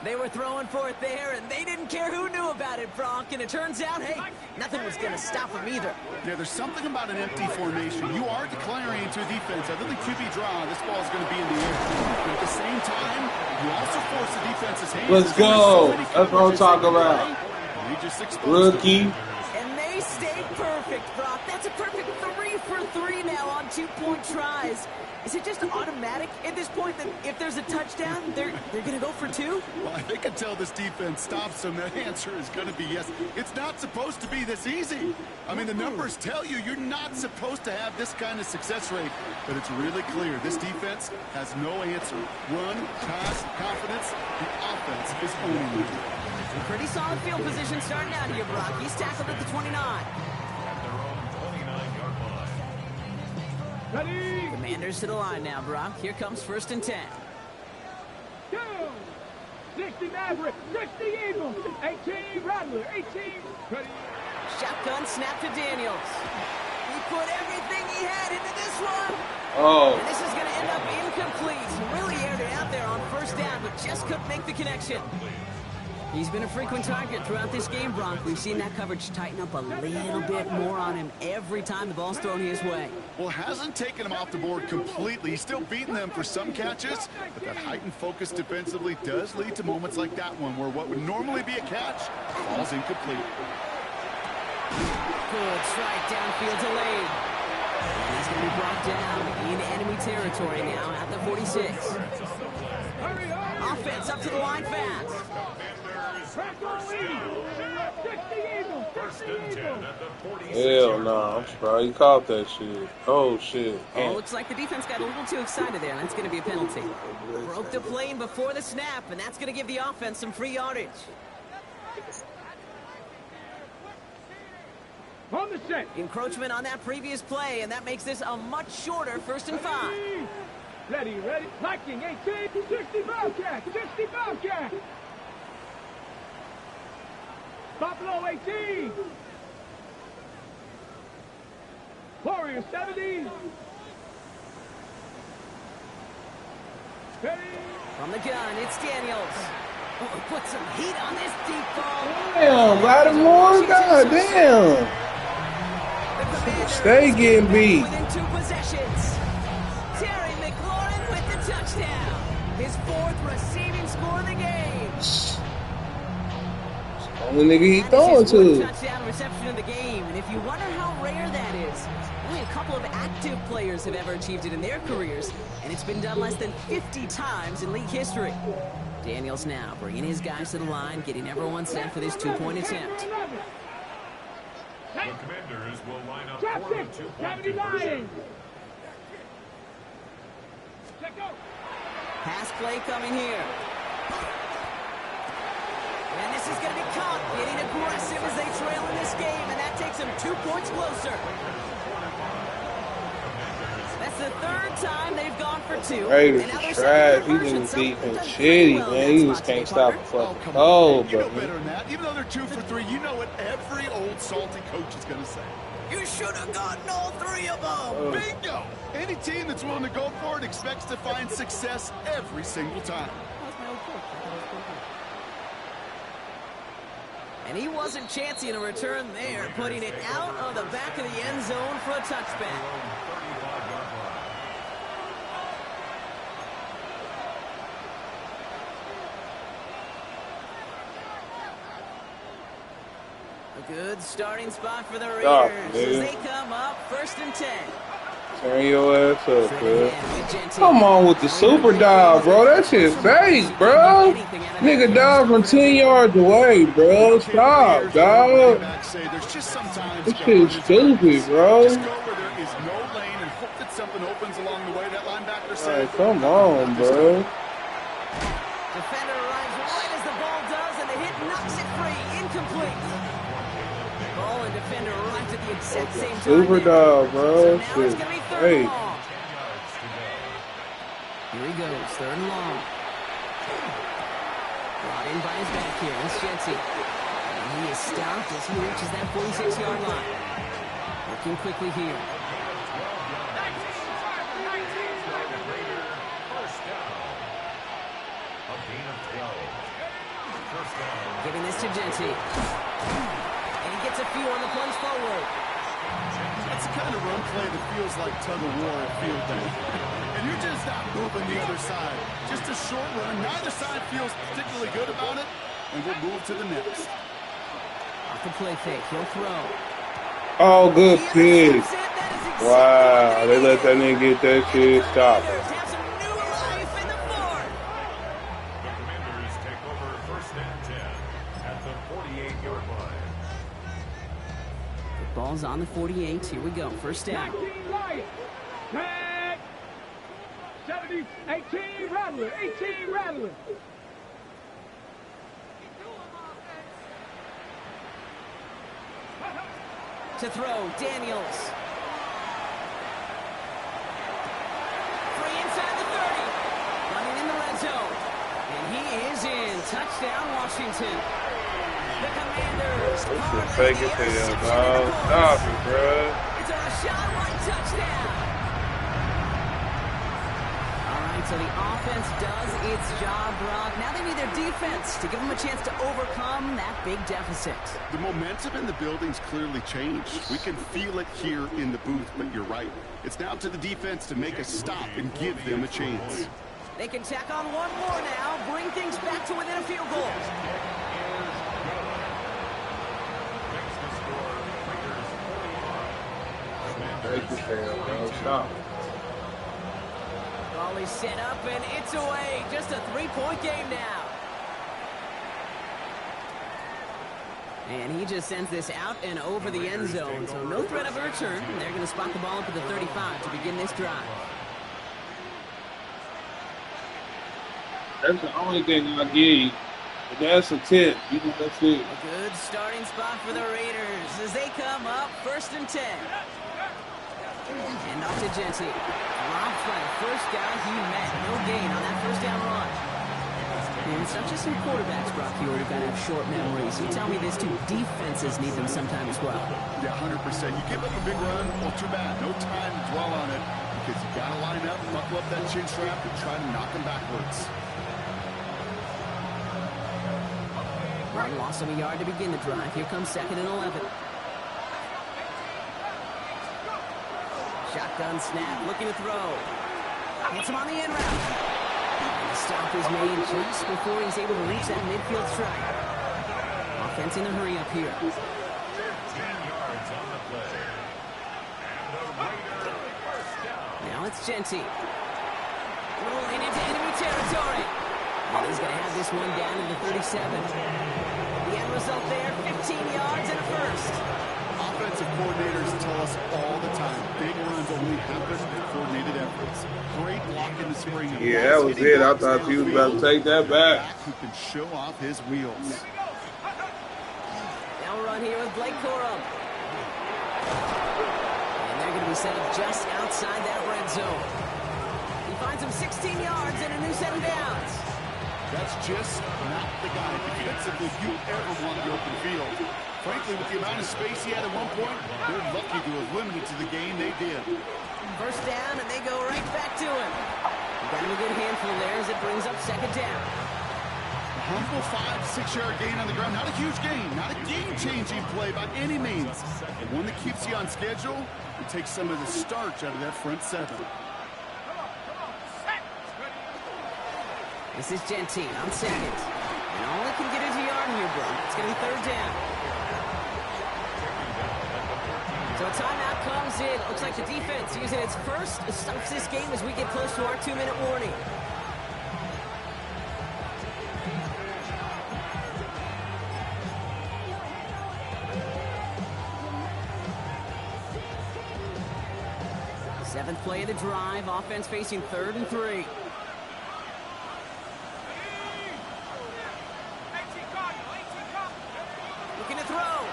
They were throwing for it there, and they didn't care who knew about it, Brock. And it turns out, hey, nothing was going to stop them either. Yeah, there's something about an empty formation. You are declaring to a defense, other than QB draw, this ball is going to be in the air. But at the same time, you also force the defense's hands. Let's go. That's what I'm talking about. Rookie. And they stayed perfect, Brock. That's a perfect 3 for 3 now on 2-point tries. Is it just automatic at this point that if there's a touchdown, they're going to go for 2? Well, I think until this defense stops them, the answer is going to be yes. It's not supposed to be this easy. I mean, the numbers tell you you're not supposed to have this kind of success rate. But it's really clear this defense has no answer. Run, pass, confidence. The offense is owning it. Pretty solid field position starting out here, Brock. He's tackled at the 29. At their own 29-yard line. Ready. Commanders to the line now, Brock. Here comes 1st and 10. Go. 60 Maverick, 60 Eagles, 18 Rattler, 18. Ready. Shotgun snap to Daniels. He put everything he had into this one. Oh. And this is going to end up incomplete. He really aired it out there on first down, but just couldn't make the connection. He's been a frequent target throughout this game, Bronk. We've seen that coverage tighten up a little bit more on him every time the ball's thrown his way. Well, hasn't taken him off the board completely. He's still beating them for some catches, but that heightened focus defensively does lead to moments like that one where what would normally be a catch falls incomplete. Good strike downfield to Lane. And he's going to be brought down in enemy territory now at the 46. Offense up to the line fast. Hell no, I'm surprised he caught that shit. Oh shit. Oh, looks like the defense got a little too excited there. That's going to be a penalty. Broke the plane before the snap, and that's going to give the offense some free yardage. On the set. Encroachment on that previous play, and that makes this a much shorter 1st and 5. Ready, ready. Viking 18, 60 Bobcat, 60 Bobcat. Buffalo 18. Warriors 70. Ready. From the gun, it's Daniels. Oh, put some heat on this deep ball. Damn, Lattimore, goddamn. Stay getting beat. Within 2 possessions. Terry McLaurin with the touchdown. His 4th receiving score of the game. Only nigga he throwing to. Touchdown reception of the game, and if you wonder how rare that is, only a couple of active players have ever achieved it in their careers, and it's been done less than 50 times in league history. Daniels now bringing his guys to the line, getting everyone set for this 2-point attempt. The Commanders will line up for the 2-point conversion. Pass play coming here. And this is going to be caught, getting aggressive as they trail in this game, and that takes them 2 points closer. That's the 3rd time they've gone for 2. Raiders is trash. He's in defense shitty, man. He just can't stop a fucking goal, You know but better than that. Even though they're 2 for 3, you know what every old salty coach is going to say. You should have gotten all 3 of them. Bingo! Any team that's willing to go for it expects to find success every single time. And he wasn't chancing a return there, putting it out of the back of the end zone for a touchback. A good starting spot for the Raiders as they come up 1st and 10. turn your ass up, bro. Come on with the super dive, bro. That shit fake, bro. Nigga dive from 10 yards away, bro. Stop, dog. There's just sometimes This shit's stupid, bro. just go where there is no lane and hope that something opens along the way. That linebacker said. Hey, come on, bro. Defender arrives right as the ball does, and the hit knocks it free. Incomplete. Ball and defender arrived at the exact same time. Super dog, bro. So now it's Shit. going to be 3rd Hey. and long. Here he goes, 3rd and long. Brought in by his back here, it's Jency. And he is stopped as he reaches that 46-yard line. Looking quickly here. Giving this to Jency. And he gets a few on the plunge forward. That's the kind of run play that feels like tug-of-war at field day. And you're just not moving the other side. Just a short run. Neither side feels particularly good about it. And we'll move to the next. Off the play fake, he'll throw. Oh, good He pick. intercepts it. That is exactly Wow, what they let needed. that nigga get that shit. Stop it. Commanders have some new life in the 4th. The Commanders take over 1st and 10 at the 48-yard line. The ball's on the 48. Here we go. 1st down. 19 Lions. Tag. 70, 18 Rattler, 18 Rattler. To throw, Daniels. Free inside the 30. Running in the red zone. And he is in. touchdown, Washington. The Commanders. This shit fake as hell, dog. Stop it, bro. It's a Rashawn White touchdown. All right, so the offense does its job, Brock. Now they need their defense to give them a chance to overcome that big deficit. The momentum in the building's clearly changed. We can feel it here in the booth, but you're right. It's now to the defense to make a stop and give them a chance. They can tack on one more now, bring things back to within a field goal. Fake as hell, bro. Stop. Ball is set up, and it's away. Just a three-point game now. And he just sends this out and over the end zone, so no threat of a return. They're going to spot the ball up at the 35 to begin this drive. That's the only thing I give you. But that's a tip. You know, that's it. A good starting spot for the Raiders as they come up 1st and 10. And off to Genty. Robbed by the first guy he met. No gain on that first down run. And it's not just some quarterbacks, Brock, you already got to have short memories. You tell me this too, defenses need them sometime as well. Yeah, 100%. You give up a big run, well, too bad. No time to dwell on it because you got to line up, buckle up that chin strap, and try to knock them backwards. One loss of a yard to begin the drive. Here comes 2nd and 11. Shotgun snap, looking to throw. Hits him on the end route. And the stop is made just before he's able to reach that midfield strike. Offense in a hurry up here. 10 yards on the play. And the Raiders first down. Now it's Genty. Rolling into enemy territory. And he's going to have this one down to the 37. The end result there, 15 yards and a first. Offensive coordinators tell us all the time, big runs only happen in coordinated efforts. Great block in the spring. Yeah, that was it. I thought you was about to take that back. Who can show off his wheels. Now we're on here with Blake Corum. And they're going to be set up just outside that red zone. He finds him 16 yards and a new set of downs. That's just not the guy defensively you ever want in the open field. Frankly, with the amount of space he had at one point, they're lucky to have limited to the game they did. First down, and they go right back to him. Got him a good handful there as it brings up 2nd down. A humble 5-6 yard gain on the ground. Not a huge gain, not a game-changing play by any means. But one that keeps you on schedule and takes some of the starch out of that front 7. This is Genty on 2nd. And only can get into yard here, bro. It's going to be 3rd down. So a timeout comes in. Looks like the defense using its first stops this game as we get close to our 2-minute warning. Seventh play of the drive. Offense facing 3rd and 3. Looking to throw.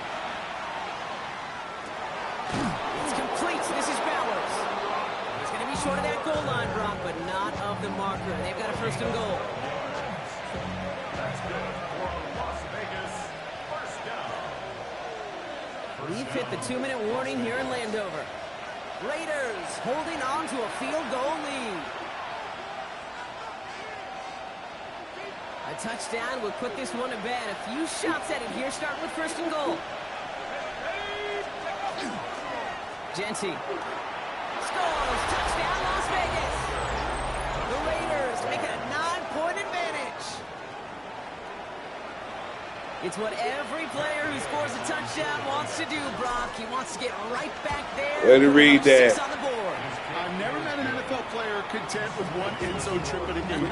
It's complete. This is Bowers. He's going to be short of that goal line, Brock, but not of the marker. They've got a 1st and goal. That's good for Las Vegas. First down. We've hit the 2-minute warning here in Landover. Raiders holding on to a field goal lead. A touchdown will put this one to bed. A few shots at it here, starting with 1st and goal. Genty scores. Touchdown, Las Vegas. The Raiders make it a 9-point advantage. It's what every player who scores a touchdown wants to do, Brock. He wants to get right back there. Let it read that. On the board. I've never met an NFL player content with one end zone trip in a game.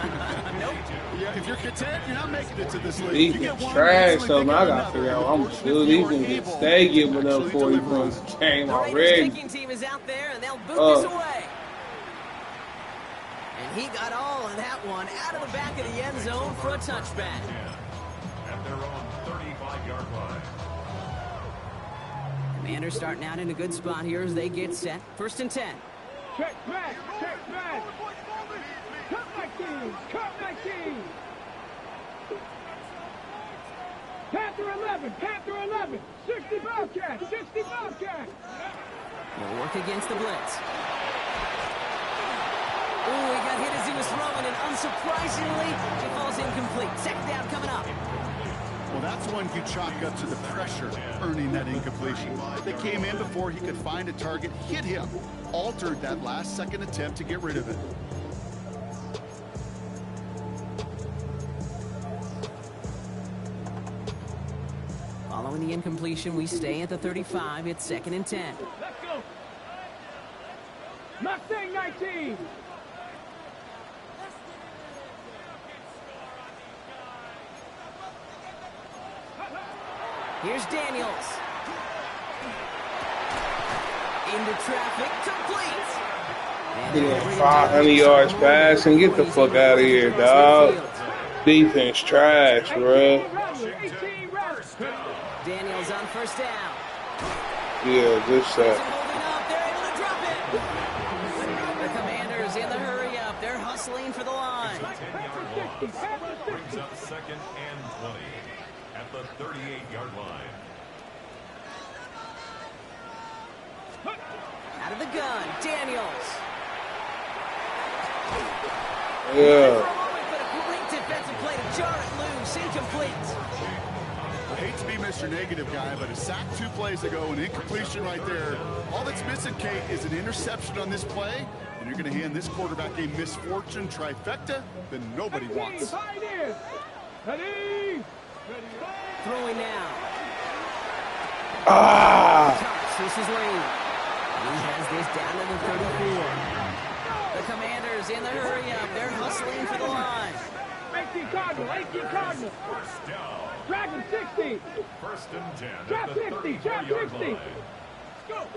Nope. Yeah, if you're content, you're not making it to this league. These are trash, so I got to figure out I'm sure these niggas stay giving up 40 points a game The Raiders already. kicking team is out there, and they'll boot this away. And he got all of that one out of the back of the end zone for a touchback. At their own 35-yard line. Commanders starting out in a good spot here as they get set. 1st and 10. Check back, check back. Cut my team, cut my team. Panther 11, Panther 11, 60 Bobcat, 60 Bobcat. He'll work against the blitz. Oh, he got hit as he was throwing, and unsurprisingly, it falls incomplete. Second down coming up. Well, that's one you chalk up to the pressure earning that incompletion. They came in before he could find a target, hit him, altered that last second attempt to get rid of it. Following the incompletion, we stay at the 35. It's 2nd and 10. Let's go. Mustang 19. Here's Daniels. Into traffic, complete. Getting 500 yards passing. Get the fuck out of here, dog. Defense trash, bro. Daniels on first down. Yeah, just that. Holding up, they're able to drop it. The Commanders in the hurry up. They're hustling for the line. 10-yard loss. Brings up 2nd and 20 at the 38-yard line. Out of the gun, Daniels. Yeah. For a moment, but a great defensive play to jar it loose. Incomplete. I hate to be Mr. Negative guy, but a sack 2 plays ago, an incompletion right there. All that's missing, Kate, is an interception on this play, and you're going to hand this quarterback a misfortune trifecta that nobody wants. Ready? Throwing now. This is Lane. He has this down to the 34. The Commanders in the hurry up. They're hustling for the line. 18 Cardinal, 18 Cardinal. First down. Dragon 60. 1st and 10 Trap at the 60, trap 34-yard 60. line. Go.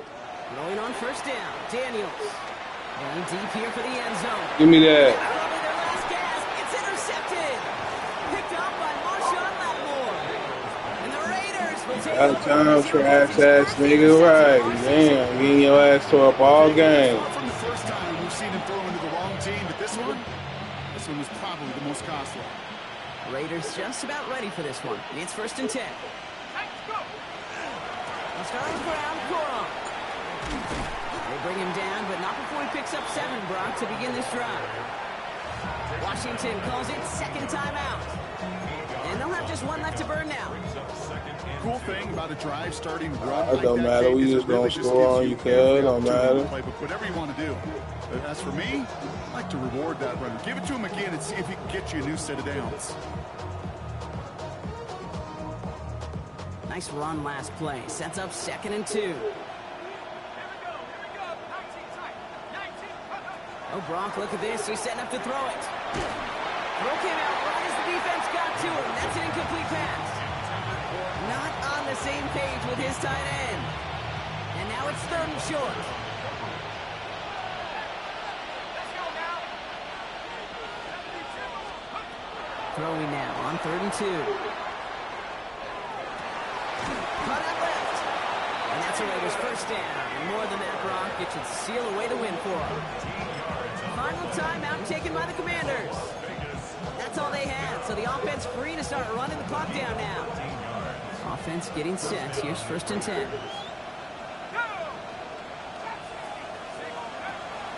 Going on first down. Daniels. Going deep here for the end zone. Give me that. Probably their last gasp. It's intercepted. Picked up by Marshawn Lattimore. And the Raiders will take Out of time, trash ass nigga, right? Damn, getting your ass tore up all game. From the first time we've seen him throw into the wrong team, but this one was probably the most costly. Raiders just about ready for this one. It's 1st and 10. They'll start on the ground, Corum. They bring him down, but not before he picks up 7, Brock, to begin this drive. Washington calls it 2nd timeout. And they'll have just 1 left to burn now. Cool thing about a drive starting run It don't matter. We just gonna score on you, cuz. Don't matter. Whatever you want to do. But as for me, I like to reward that run. Give it to him again and see if he can get you a new set of downs. Nice run last play. Sets up 2nd and 2. Oh, Brock, look at this. He's setting up to throw it. Throw came out right as the defense got to him. That's an incomplete pass. Not on the same page with his tight end. And now it's 3rd and short. Throwing now on 3rd and 2. Cut out left. And that's a Raiders first down. And more than that, Brock, it should seal away the win for them. Final timeout taken by the Commanders. That's all they had. So the offense free to start running the clock down now. Offense getting set. Here's 1st and 10. They're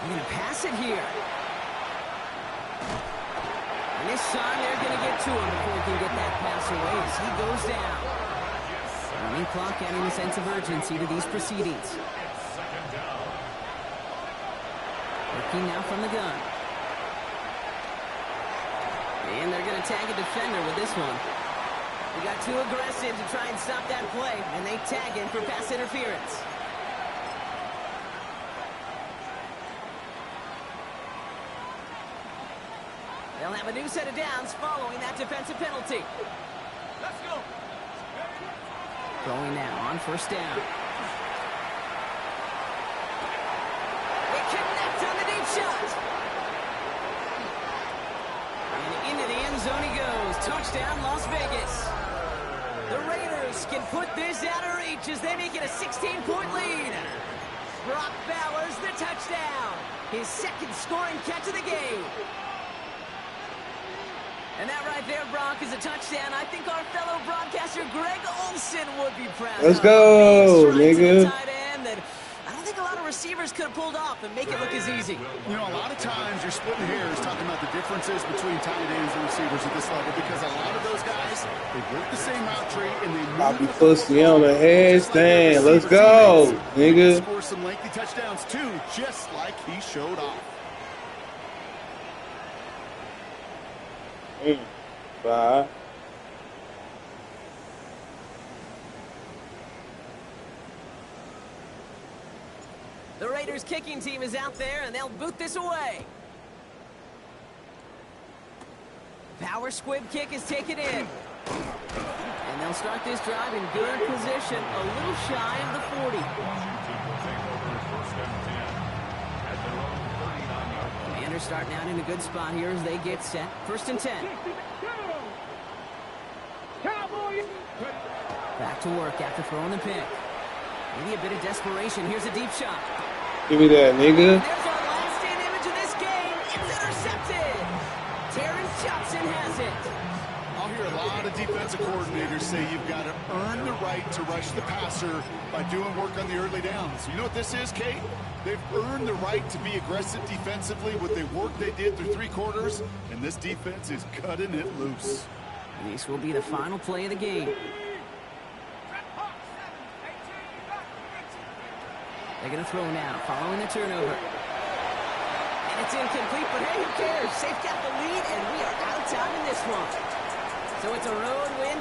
going to pass it here. And this time they're going to get to him before he can get that pass away as he goes down. Running clock adding a sense of urgency to these proceedings. Working now from the gun. And they're going to tag a defender with this one. He got too aggressive to try and stop that play, and they tag him for pass interference. They'll have a new set of downs following that defensive penalty. Let's go. Going now on first down. They connect on the deep shot. And into the end zone he goes. Touchdown, Las Vegas. The Raiders can put this out of reach as they make it a 16-point lead. Brock Bowers the touchdown. His 2nd scoring catch of the game. And that right there, Brock, is a touchdown. I think our fellow broadcaster Greg Olson would be proud. Let's go, nigga. Tight end that I don't think a lot of receivers could have pulled off and make it look as easy. You know, a lot of times you're splitting hairs talking about the differences between tight ends and receivers at this level because a lot of those guys, they work the same route tree and they Copy pussy on the headstand. Let's go, nigga. Score some lengthy touchdowns too, just like he showed off. Bye. The Raiders kicking team is out there, and they'll boot this away. Power squib kick is taken in. And they'll start this drive in good position, a little shy of the 40. Commanders starting out in a good spot here as they get set. 1st and 10. Back to work after throwing the pick. Maybe a bit of desperation. Here's a deep shot. Give me that, nigga. There's our last stand image of this game. It's intercepted. Terrence Johnson has it. I'll hear a lot of defensive coordinators say you've got to earn the right to rush the passer by doing work on the early downs. You know what this is, Kate? They've earned the right to be aggressive defensively with the work they did through 3 quarters, and this defense is cutting it loose. This will be the final play of the game. They're going to throw now, following the turnover. And it's incomplete, but hey, who cares? They've got the lead, and we are out of time in this one. So it's a road win.